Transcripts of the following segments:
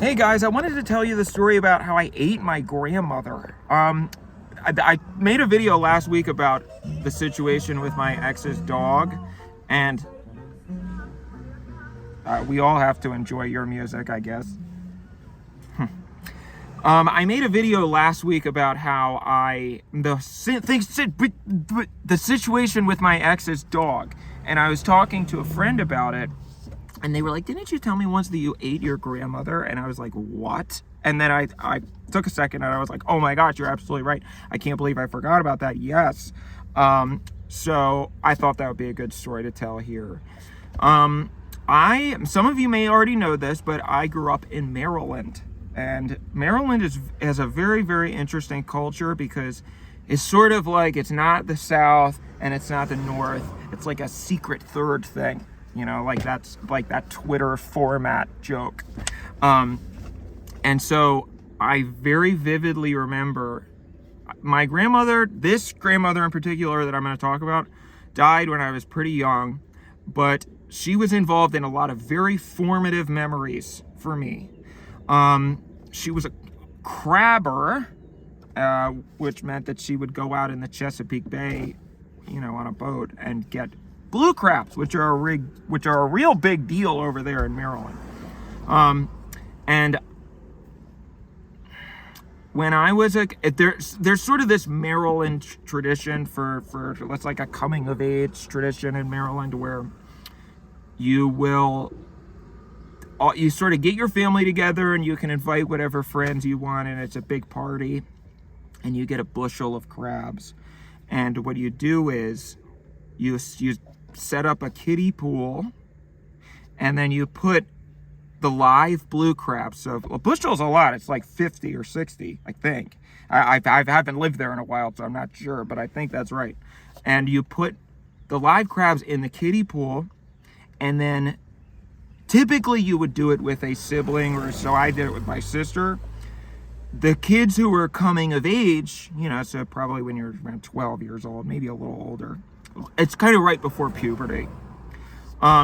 Hey guys, I wanted to tell you the story about how I ate my grandmother. I made a video last week about the situation with my ex's dog, and we all have to enjoy your music, I guess. I made a video last week about how the situation with my ex's dog, and I was talking to a friend about it. And they were like, didn't you tell me once that you ate your grandmother? And I was like, what? And then I took a second and I was like, oh my gosh, you're absolutely right. I can't believe I forgot about that. Yes. So I thought that would be a good story to tell here. Some of you may already know this, but I grew up in Maryland. And Maryland has a very, very interesting culture because it's sort of like it's not the South and it's not the North. It's like a secret third thing. You know, like that's like that Twitter format joke. And so I very vividly remember my grandmother, this grandmother in particular that I'm going to talk about, died when I was pretty young, but she was involved in a lot of very formative memories for me. She was a crabber, which meant that she would go out in the Chesapeake Bay, you know, on a boat and get blue crabs, which are a real big deal over there in Maryland. And when I was there's sort of this Maryland tradition for it's like a coming of age tradition in Maryland where you sort of get your family together and you can invite whatever friends you want, and it's a big party, and you get a bushel of crabs. And what you do is you set up a kiddie pool, and then you put the live blue crabs. So a bushel's a lot. It's like 50 or 60, I think. I haven't lived there in a while, so I'm not sure, but I think that's right. And you put the live crabs in the kiddie pool, and then typically you would do it with a sibling, or so I did it with my sister. The kids who were coming of age, you know, so probably when you're around 12 years old, maybe a little older, it's kind of right before puberty,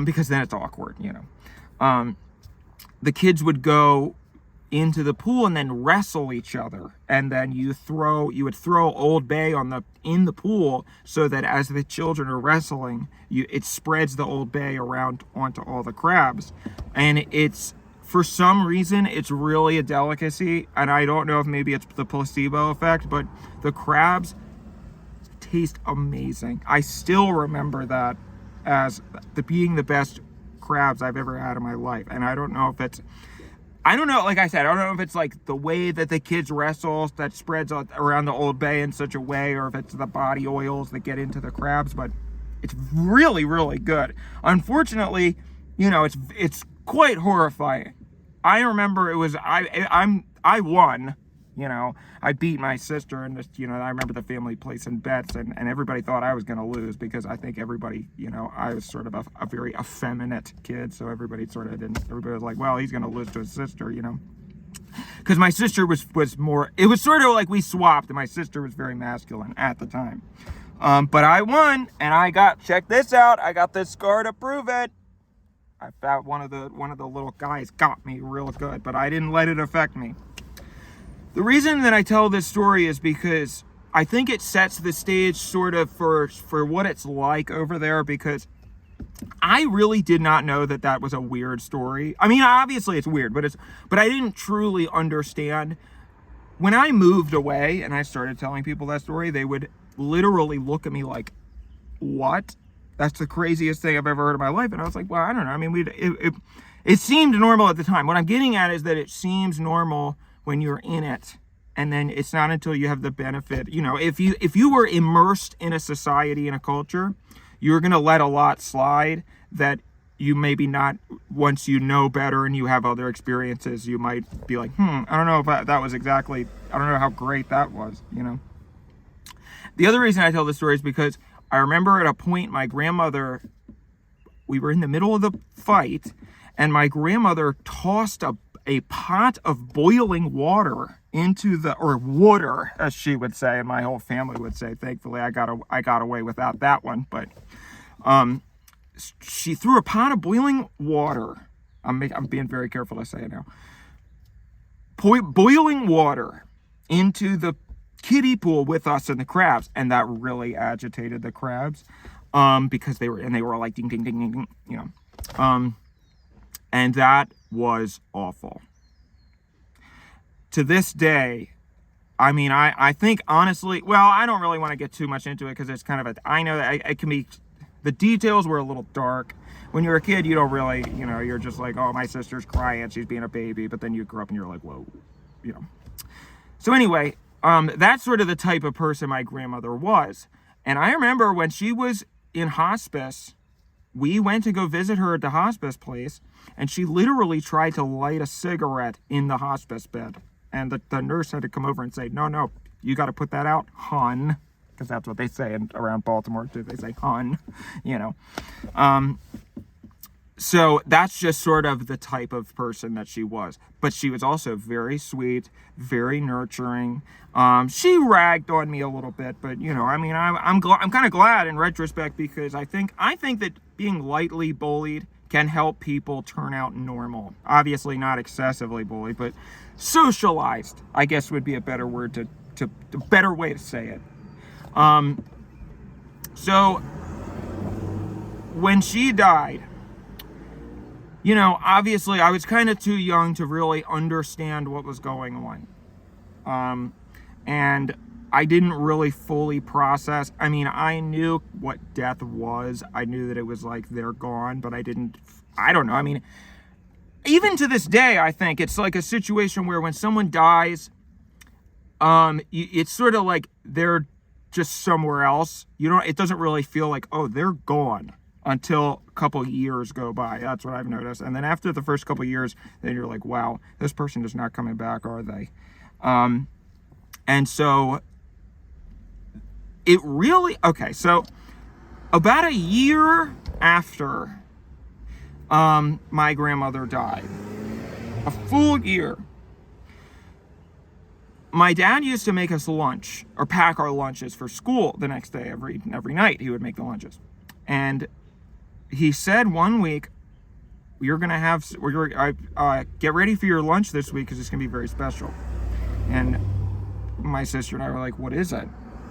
because then it's awkward, you know. The kids would go into the pool and then wrestle each other, and then you would throw Old Bay in the pool so that as the children are wrestling, it spreads the Old Bay around onto all the crabs, and for some reason it's really a delicacy, and I don't know if maybe it's the placebo effect, but the crabs taste amazing. I still remember that as being the best crabs I've ever had in my life. And I don't know, like I said, I don't know if it's like the way that the kids wrestle that spreads around the Old Bay in such a way, or if it's the body oils that get into the crabs, but it's really, really good. Unfortunately, you know, it's quite horrifying. I remember I won. You know, I beat my sister, and you know, I remember the family placing bets, and everybody thought I was going to lose because I think everybody, you know, I was sort of a very effeminate kid, so everybody was like, well, he's going to lose to his sister, you know, because my sister was more, it was sort of like we swapped, and my sister was very masculine at the time. But I won, and check this out, I got this scar to prove it. I found one of the little guys got me real good, but I didn't let it affect me. The reason that I tell this story is because I think it sets the stage sort of for what it's like over there, because I really did not know that was a weird story. I mean, obviously it's weird, but I didn't truly understand. When I moved away and I started telling people that story, they would literally look at me like, what? That's the craziest thing I've ever heard in my life. And I was like, well, I don't know. I mean, it seemed normal at the time. What I'm getting at is that it seems normal when you're in it, and then it's not until you have the benefit. You know, if you were immersed in a society and a culture, you're going to let a lot slide that you maybe not, once you know better and you have other experiences, you might be like, I don't know if that was exactly, I don't know how great that was, you know. The other reason I tell this story is because I remember at a point we were in the middle of the fight, and my grandmother tossed a pot of boiling water into or water, as she would say, and my whole family would say. Thankfully, I got away without that one. But she threw a pot of boiling water. I'm being very careful to say it now. boiling water into the kiddie pool with us and the crabs, and that really agitated the crabs, because they were like ding ding ding ding, ding, you know, and that was awful. To this day, I mean, I think honestly, well, I don't really want to get too much into it because it's kind of I know that it can be, the details were a little dark. When you're a kid, you don't really, you know, you're just like, oh, my sister's crying, she's being a baby, but then you grow up and you're like, whoa, you know. So anyway, that's sort of the type of person my grandmother was. And I remember when she was in hospice, we went to go visit her at the hospice place, and she literally tried to light a cigarette in the hospice bed. And the nurse had to come over and say, no, you got to put that out, hun. Because that's what they say around Baltimore, too. They say, hun, you know. So that's just sort of the type of person that she was. But she was also very sweet, very nurturing. She ragged on me a little bit, but, you know, I mean, I'm kind of glad in retrospect, because I think that being lightly bullied can help people turn out normal. Obviously not excessively bullied, but socialized, I guess would be a better word a better way to say it. So when she died, you know, obviously I was kind of too young to really understand what was going on. And I didn't really fully process. I mean, I knew what death was. I knew that it was like they're gone, but I don't know. I mean, even to this day, I think it's like a situation where when someone dies, it's sort of like they're just somewhere else. It doesn't really feel like, oh, they're gone, until a couple years go by. That's what I've noticed. And then after the first couple years, then you're like, wow, this person is not coming back, are they? And so it really, okay, so about a year after my grandmother died, a full year, my dad used to make us lunch, or pack our lunches for school the next day. Every night he would make the lunches. And he said one week, we're going to get ready for your lunch this week because it's going to be very special. And my sister and I were like, what is it?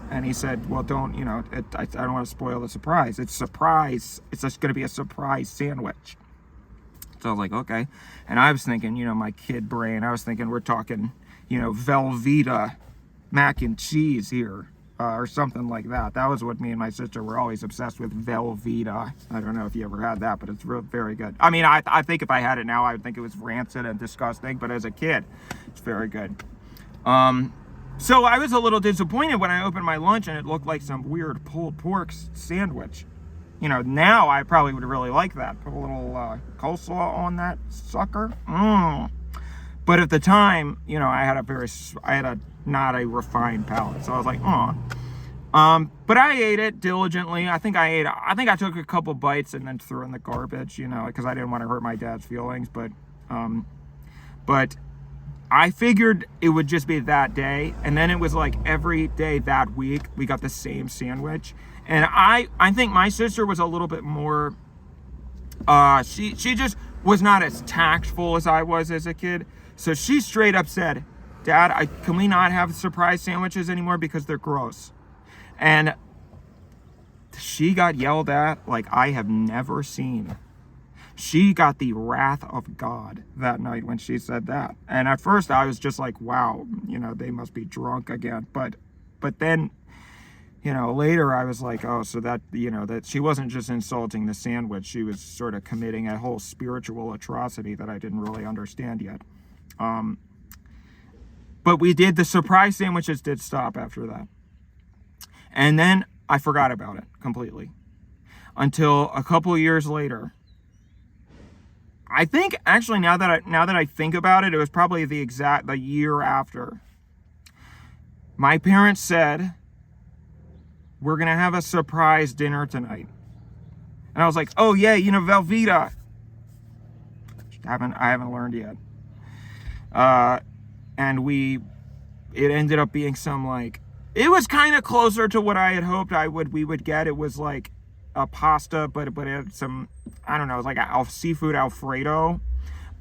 And he said, well, don't, you know, I don't want to spoil the surprise. It's surprise. It's just going to be a surprise sandwich. So I was like, okay. And I was thinking, you know, my kid brain, I was thinking we're talking, you know, Velveeta mac and cheese here, or something like that. That was what me and my sister were always obsessed with, Velveeta. I don't know if you ever had that, but it's very good. I mean, I think if I had it now, I would think it was rancid and disgusting, but as a kid, it's very good. So I was a little disappointed when I opened my lunch and it looked like some weird pulled pork sandwich. You know, now I probably would really like that. Put a little coleslaw on that sucker. But at the time, you know, I had a not a refined palate, so I was like, but I ate it diligently. I think I took a couple bites and then threw in the garbage, you know, because I didn't want to hurt my dad's feelings. But I figured it would just be that day, and then it was like every day that week we got the same sandwich. And I think my sister was a little bit more. She just was not as tactful as I was as a kid. So she straight up said, Dad, can we not have surprise sandwiches anymore because they're gross? And she got yelled at like I have never seen. She got the wrath of God that night when she said that. And at first I was just like, wow, you know, they must be drunk again. But then, you know, later I was like, oh, so that, you know, that she wasn't just insulting the sandwich. She was sort of committing a whole spiritual atrocity that I didn't really understand yet. But the surprise sandwiches did stop after that. And then I forgot about it completely until a couple of years later. I think actually now that I think about it, it was probably the year after. My parents said, we're going to have a surprise dinner tonight. And I was like, oh yeah, you know, Velveeta. I haven't learned yet. And it ended up being some like, it was kind of closer to what I had hoped we would get. It was like a pasta, but it had some, I don't know, it was like a seafood Alfredo,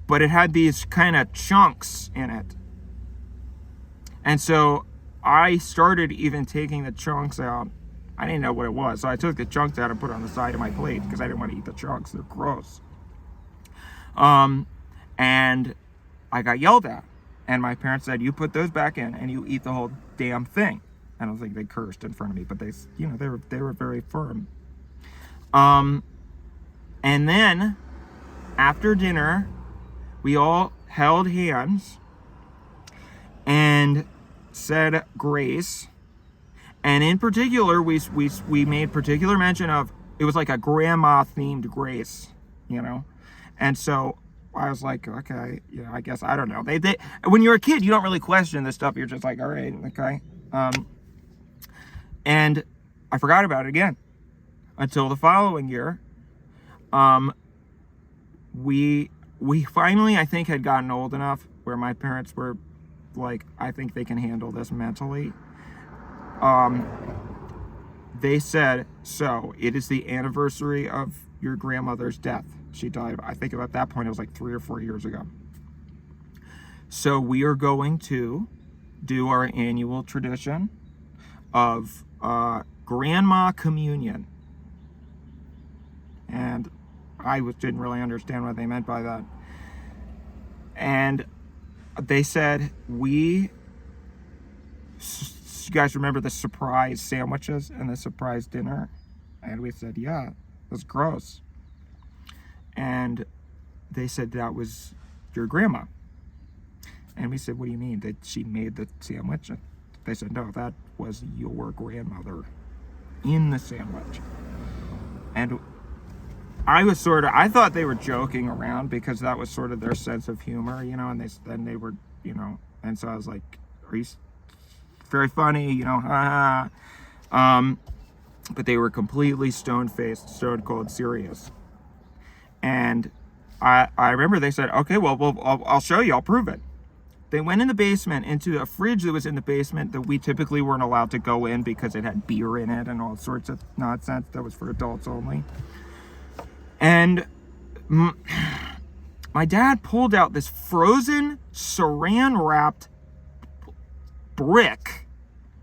but it had these kind of chunks in it. And so I started even taking the chunks out. I didn't know what it was, so I took the chunks out and put it on the side of my plate because I didn't want to eat the chunks. They're gross. And I got yelled at. And my parents said, you put those back in and you eat the whole damn thing. I don't think they cursed in front of me, but they, they were very firm. And then after dinner, we all held hands and said grace. And in particular, we made particular mention of, it was like a grandma themed grace, And so I was like, okay, I guess, I don't know. They when you're a kid, you don't really question this stuff. You're just like, all right, okay. And I forgot about it again until the following year. We finally, I think, had gotten old enough where my parents were like, I think they can handle this mentally. They said, so it is the anniversary of your grandmother's death. She died, I think at that point it was like 3 or 4 years ago. So we are going to do our annual tradition of grandma communion. And I didn't really understand what they meant by that. And they said, you guys remember the surprise sandwiches and the surprise dinner? And we said, yeah, it was gross. And they said that was your grandma. And we said, what do you mean? That she made the sandwich? And they said, no, that was your grandmother in the sandwich. And I thought they were joking around because that was sort of their sense of humor, and they were, and so I was like, are you very funny, But they were completely stone-faced, stone-cold serious. And I remember they said, okay, well, I'll show you, I'll prove it. They went in the basement into a fridge that was in the basement that we typically weren't allowed to go in because it had beer in it and all sorts of nonsense that was for adults only. And my dad pulled out this frozen saran-wrapped brick.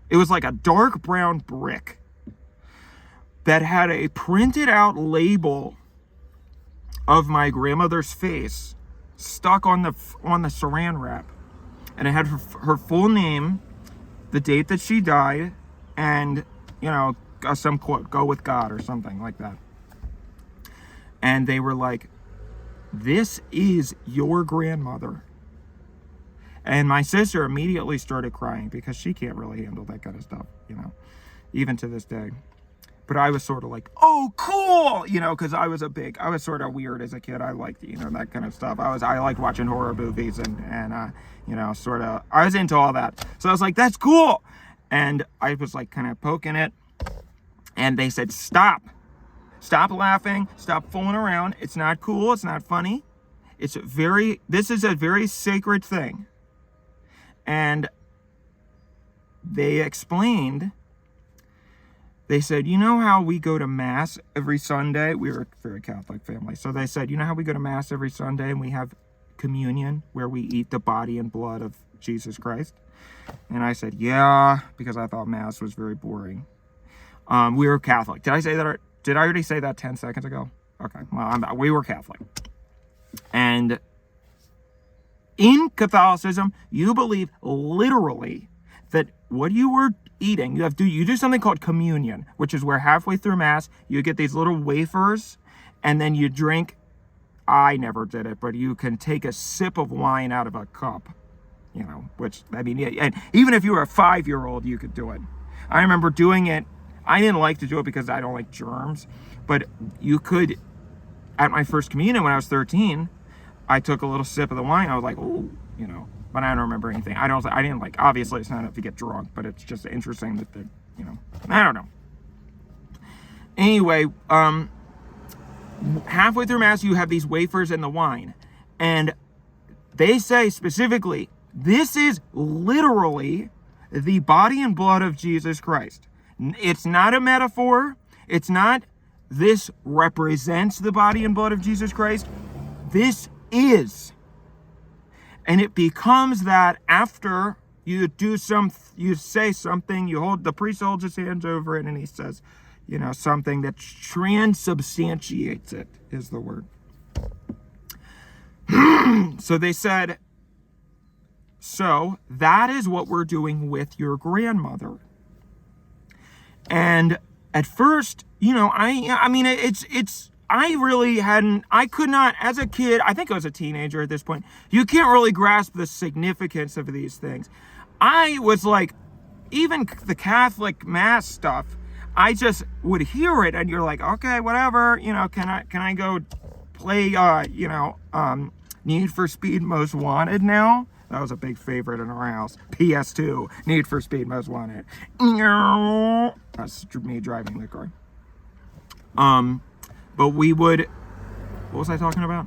It was like a dark brown brick that had a printed out label of my grandmother's face stuck on the saran wrap. And it had her full name, the date that she died, and, some quote, go with God or something like that. And they were like, this is your grandmother. And my sister immediately started crying because she can't really handle that kind of stuff, even to this day. But I was sort of like, oh, cool, because I was sort of weird as a kid. I liked, that kind of stuff. I liked watching horror movies and sort of, I was into all that. So I was like, that's cool. And I was like kind of poking it. And they said, stop laughing, stop fooling around. It's not cool. It's not funny. This is a very sacred thing. And they explained, they said, how we go to Mass every Sunday? We were a very Catholic family. So they said, how we go to Mass every Sunday and we have communion where we eat the body and blood of Jesus Christ? And I said, yeah, because I thought Mass was very boring. We were Catholic. Did I say that? Did I already say that 10 seconds ago? Okay, well, we were Catholic. And in Catholicism, you believe literally that what you were eating, you do something called communion, which is where halfway through Mass, you get these little wafers, and then you drink, I never did it, but you can take a sip of wine out of a cup, which, and even if you were a 5-year-old, you could do it. I remember doing it. I didn't like to do it because I don't like germs, but you could, at my first communion when I was 13, I took a little sip of the wine. I was like, ooh, but I don't remember anything. I didn't like, obviously it's not enough to get drunk, but it's just interesting that I don't know. Anyway, halfway through Mass, you have these wafers and the wine. And they say specifically, this is literally the body and blood of Jesus Christ. It's not a metaphor. It's not, this represents the body and blood of Jesus Christ. This is. And it becomes that after you say something, the priest holds his hands over it and he says, something that transubstantiates it is the word. So they said, so that is what we're doing with your grandmother. And at first, I could not, as a kid, I think I was a teenager at this point, you can't really grasp the significance of these things. I was like, even the Catholic Mass stuff, I just would hear it and you're like, okay, whatever, can I go play, Need for Speed Most Wanted now? That was a big favorite in our house. PS2, Need for Speed Most Wanted. That's me driving the car. But we would, what was I talking about?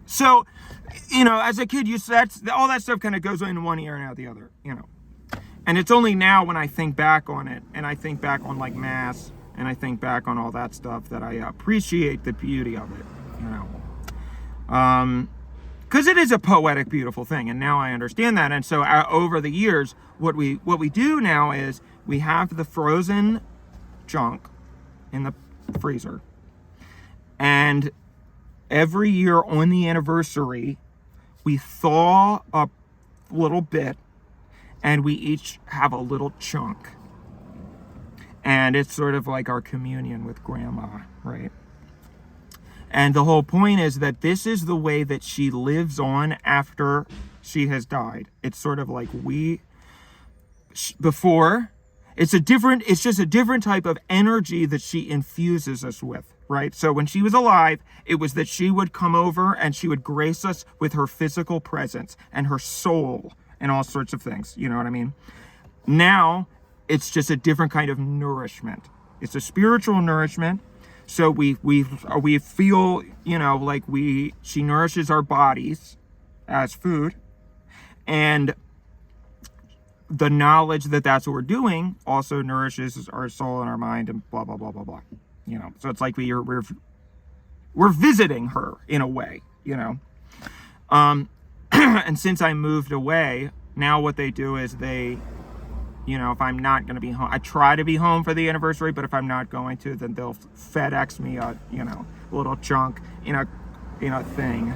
So, as a kid, all that stuff kind of goes in one ear and out the other, And it's only now when I think back on it, and I think back on like Mass, and I think back on all that stuff that I appreciate the beauty of it, because it is a poetic, beautiful thing, and now I understand that. And so over the years, what we do now is we have the frozen junk in the freezer, and every year on the anniversary, we thaw a little bit, and we each have a little chunk. And it's sort of like our communion with Grandma, right? And the whole point is that this is the way that she lives on after she has died. It's sort of like before, it's just a different type of energy that she infuses us with, right? So when she was alive, it was that she would come over and she would grace us with her physical presence and her soul and all sorts of things. You know what I mean? Now, it's just a different kind of nourishment. It's a spiritual nourishment. So we feel, like she nourishes our bodies as food, and the knowledge that that's what we're doing also nourishes our soul and our mind and blah, blah, blah, blah, blah. So it's like we're visiting her in a way, and since I moved away, now what they do is if I'm not going to be home, I try to be home for the anniversary, but if I'm not going to, then they'll FedEx me a little chunk in a thing,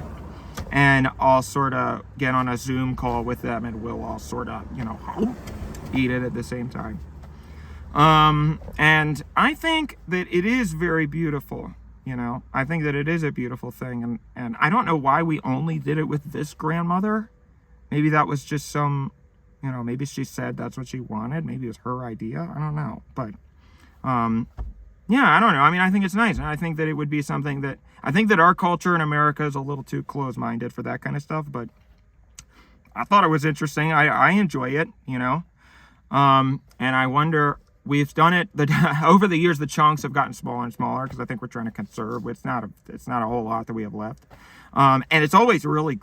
and I'll sort of get on a Zoom call with them, and we'll all sort of, eat it at the same time. And I think that it is very beautiful, I think that it is a beautiful thing, and I don't know why we only did it with this grandmother. Maybe that was just maybe she said that's what she wanted. Maybe it was her idea. I don't know. But, I don't know. I mean, I think it's nice. And I think that it would be something that, I think that our culture in America is a little too close-minded for that kind of stuff. But I thought it was interesting. I enjoy it, And I wonder, we've done it, over the years, the chunks have gotten smaller and smaller because I think we're trying to conserve. It's not a whole lot that we have left. And it's always really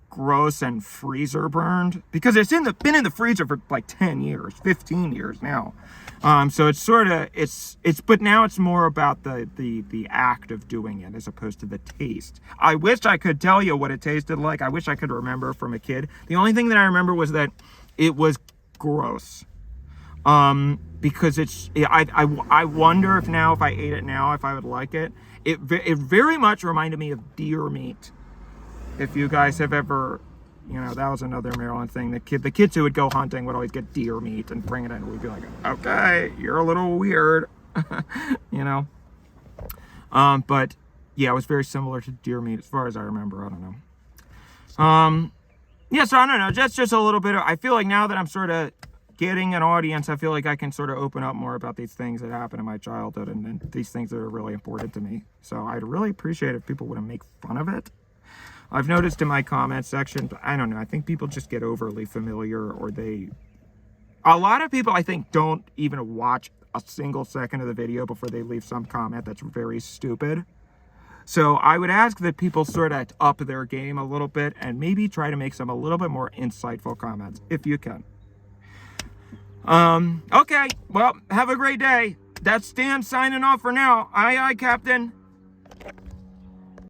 gross and freezer burned because it's been in the freezer for like 10 years, 15 years now. So it's sort of, but now it's more about the act of doing it as opposed to the taste. I wish I could tell you what it tasted like. I wish I could remember from a kid. The only thing that I remember was that it was gross. Because I wonder if I ate it now, if I would like it. It very much reminded me of deer meat. If you guys have ever, that was another Maryland thing. The kids who would go hunting would always get deer meat and bring it in. We'd be like, okay, you're a little weird, But yeah, it was very similar to deer meat as far as I remember. I don't know. So I don't know. Just a little bit. I feel like now that I'm sort of getting an audience, I feel like I can sort of open up more about these things that happened in my childhood and these things that are really important to me. So I'd really appreciate if people wouldn't make fun of it. I've noticed in my comment section, I don't know, I think people just get overly familiar, or a lot of people I think don't even watch a single second of the video before they leave some comment that's very stupid. So I would ask that people sort of up their game a little bit and maybe try to make some a little bit more insightful comments if you can. Okay, well, have a great day. That's Dan signing off for now. Aye, aye, Captain.